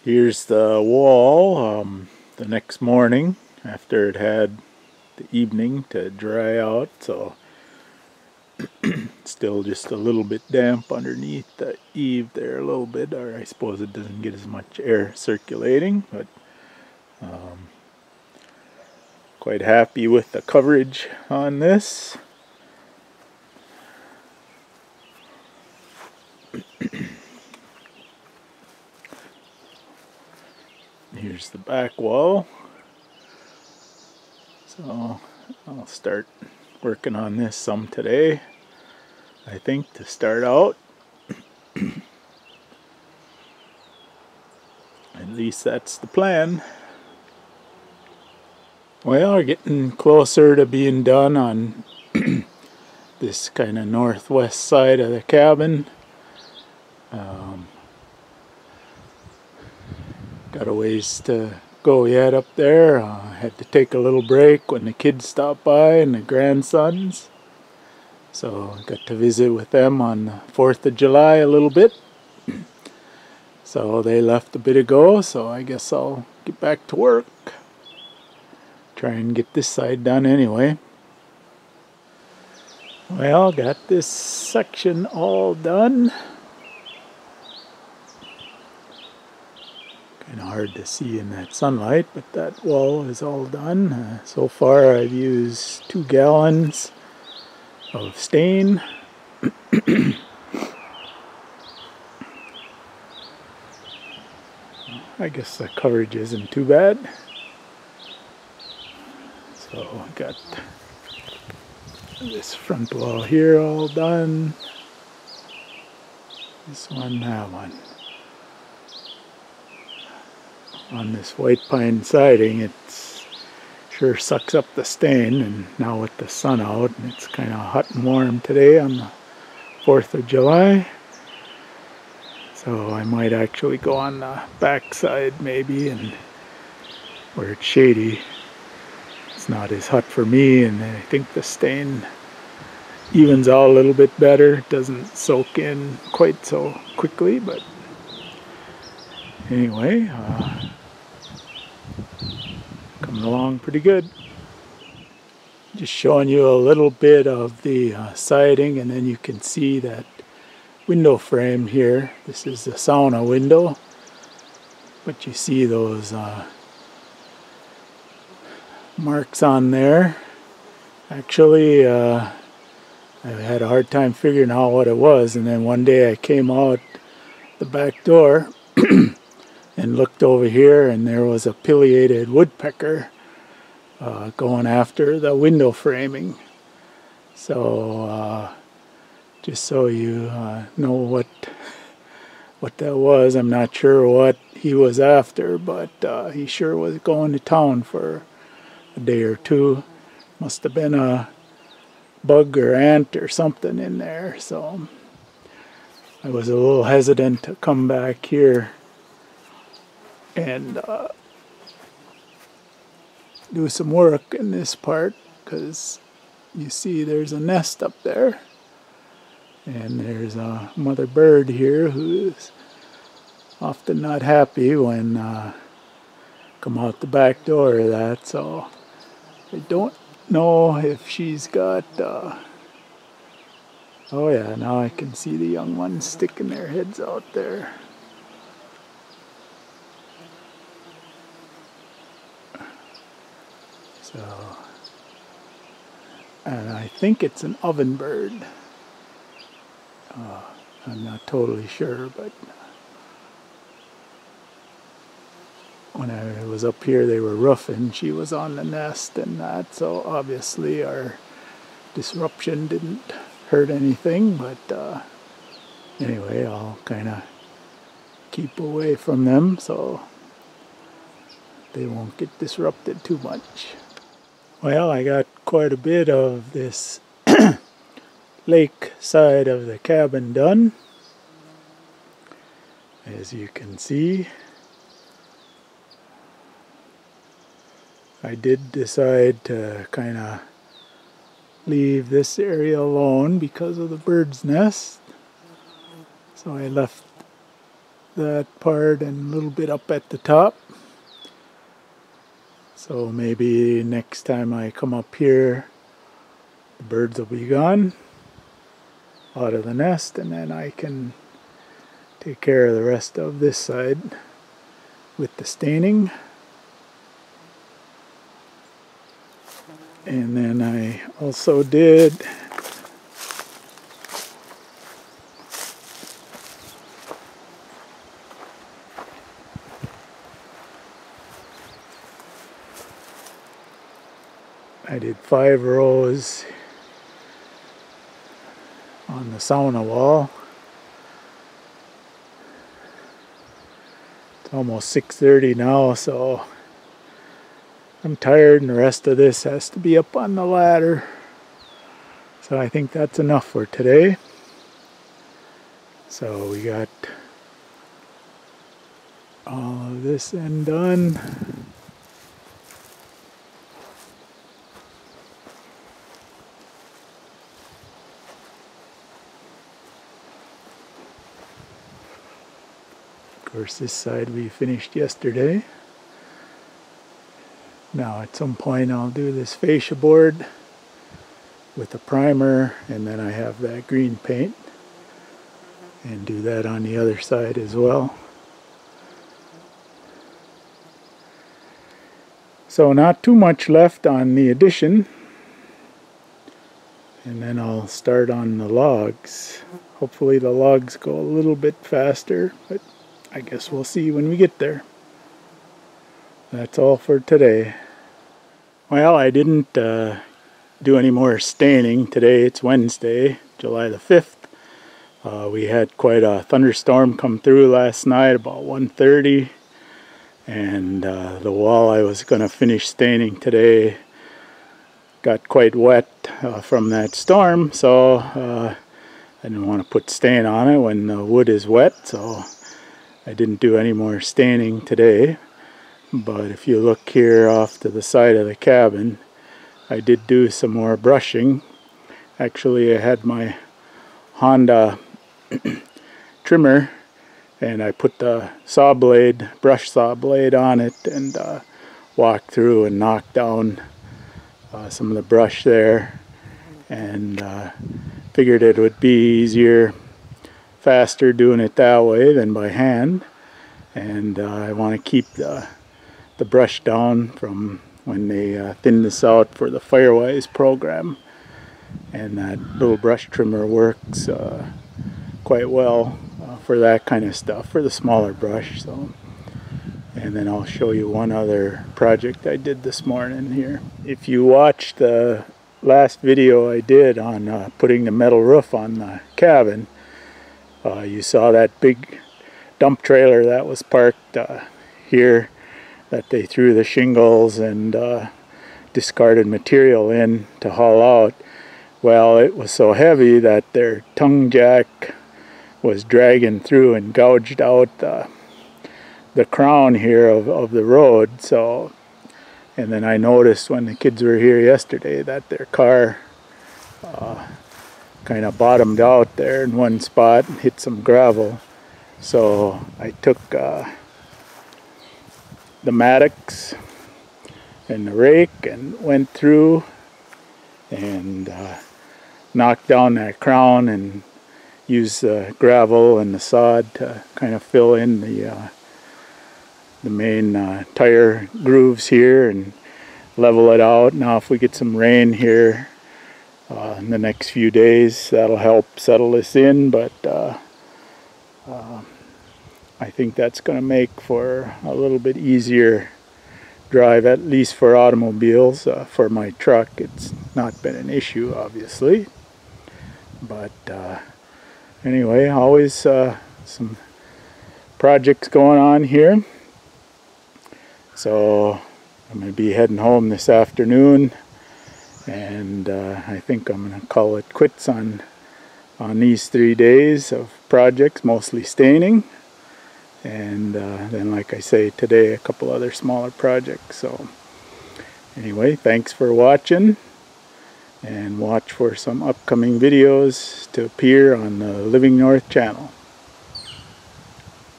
Here's the wall the next morning after it had the evening to dry out, so still just a little bit damp underneath the eave there a little bit, or I suppose it doesn't get as much air circulating, but quite happy with the coverage on this. Here's the back wall. So I'll start working on this some today, I think, to start out. At least that's the plan. Well, we're getting closer to being done on this kind of northwest side of the cabin. Got a ways to go yet up there. I had to take a little break when the kids stopped by and the grandsons. So I got to visit with them on the 4th of July a little bit. So they left a bit ago, so I guess I'll get back to work. Try and get this side done anyway. Well, got this section all done. Kind of hard to see in that sunlight, but that wall is all done. So far I've used 2 gallons of stain. I guess the coverage isn't too bad. So I got this front wall here all done. This one, that one. On this white pine siding, it's sure sucks up the stain, and now with the sun out, and it's kind of hot and warm today on the 4th of July. So I might actually go on the back side maybe, and where it's shady. It's not as hot for me, and I think the stain evens out a little bit better. It doesn't soak in quite so quickly, but anyway, coming along pretty good. Just showing you a little bit of the siding, and then you can see that window frame here. This is the sauna window, but you see those marks on there. Actually, I had a hard time figuring out what it was, and then one day I came out the back door and looked over here, and there was a pileated woodpecker going after the window framing. So just so you know what that was, I'm not sure what he was after, but he sure was going to town for a day or two. Must have been a bug or ant or something in there, so I was a little hesitant to come back here and do some work in this part, because you see there's a nest up there, and there's a mother bird here who's often not happy when come out the back door of that. So I don't know if she's got oh yeah, now I can see the young ones sticking their heads out there. So, and I think it's an ovenbird. I'm not totally sure, but when I was up here they were roofing. She was on the nest and that, so obviously our disruption didn't hurt anything, but anyway, I'll kind of keep away from them so they won't get disrupted too much. Well, I got quite a bit of this lake side of the cabin done, as you can see. I did decide to kind of leave this area alone because of the bird's nest, so I left that part and a little bit up at the top. So maybe next time I come up here, the birds will be gone out of the nest, and then I can take care of the rest of this side with the staining. And then I also did I did 5 rows on the sauna wall. It's almost 6:30 now, so I'm tired, and the rest of this has to be up on the ladder. So I think that's enough for today. So we got all of this end done. Of course, this side we finished yesterday. Now at some point I'll do this fascia board with a primer, and then I have that green paint, and do that on the other side as well. So not too much left on the addition, and then I'll start on the logs. Hopefully the logs go a little bit faster, but I guess we'll see when we get there. That's all for today. Well, I didn't do any more staining today. It's Wednesday, July the 5th. We had quite a thunderstorm come through last night about 1:30, and the wall I was going to finish staining today got quite wet from that storm, so I didn't want to put stain on it when the wood is wet, so I didn't do any more staining today. But if you look here off to the side of the cabin, I did do some more brushing. Actually, I had my Honda trimmer, and I put the saw blade, brush saw blade on it, and walked through and knocked down some of the brush there, and figured it would be easier, faster doing it that way than by hand. And I want to keep the brush down from when they thin this out for the Firewise program, and that little brush trimmer works quite well for that kind of stuff, for the smaller brush. So, and then I'll show you one other project I did this morning here. If you watched the last video I did on putting the metal roof on the cabin, you saw that big dump trailer that was parked here, that they threw the shingles and discarded material in to haul out. Well, it was so heavy that their tongue jack was dragging through and gouged out the crown here of the road. So, and then I noticed when the kids were here yesterday that their car kind of bottomed out there in one spot and hit some gravel. So I took the mattocks and the rake and went through and knocked down that crown and used the gravel and the sod to kind of fill in the main tire grooves here and level it out. Now if we get some rain here in the next few days, that'll help settle this in, but I think that's going to make for a little bit easier drive, at least for automobiles. For my truck, it's not been an issue, obviously. But anyway, always some projects going on here. So I'm going to be heading home this afternoon, and I think I'm going to call it quits on these 3 days of projects, mostly staining. And then, like I say, today a couple other smaller projects. So anyway, thanks for watching, and watch for some upcoming videos to appear on the Living North channel.